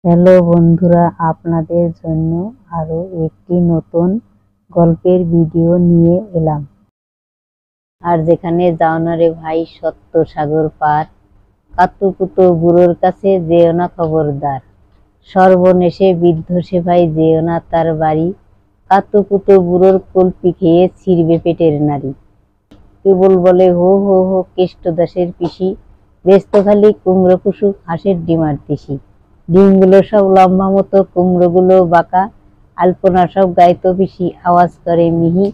Hello বন্ধুরা, আপনাদের জন্য আরো একটি নতুন গল্পের ভিডিও নিয়ে এলাম। আর যেখানে যাও না রে ভাই সত্য সাগর পার, কাতুকুতো বুড়োর কাছে যেও না খবরদার। সর্বনেশে বৃদ্ধ সে ভাই যেও না তার বাড়ি, কাতুকুতো বুড়োর কলপি খেয়ে ছিঁড়বে পেটের নারী। কেবল বলে হো হো হো কেষ্ট দাসের পিসি, ব্যস্ত খালি কুমড়ো কুসুম হাঁসের ডিমার তিসি। ডিমগুলো সব লম্বা মতো, কুমড়োগুলো বাঁকা, আলপনা সব গাইতো পিসি, আওয়াজ করে মিহি,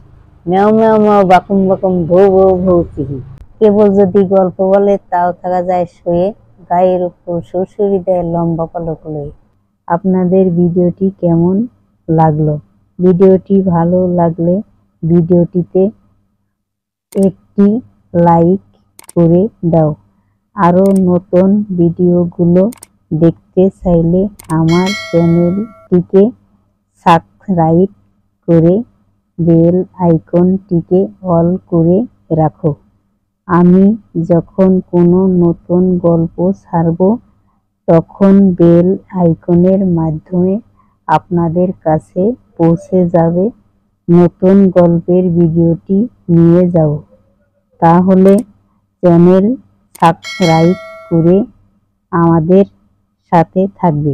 ম্যাও ম্যাও ম্যাও বাকুম বাকুম ভৌ ভৌ ভৌ চিহি। কেবল যদি গল্প বলে তাও থাকা যায় শুয়ে, গায়ের উপর সুরসুরি দেয় লম্বা পালক লয়ে। আপনাদের ভিডিওটি কেমন লাগলো? ভিডিওটি ভালো লাগলে ভিডিওটিতে একটি লাইক করে দাও। আরো নতুন ভিডিওগুলো দেখতে চাইলে আমার চ্যানেলটিকে সাবস্ক্রাইব করে বেল আইকনটিকে অল করে রাখো। আমি যখন কোনো নতুন গল্প ছাড়ব তখন বেল আইকনের মাধ্যমে আপনাদের কাছে পৌঁছে যাবে, নতুন গল্পের ভিডিওটি নিয়ে যাব। তাহলে চ্যানেল সাবস্ক্রাইব করে আমাদের সাথে থাকবে।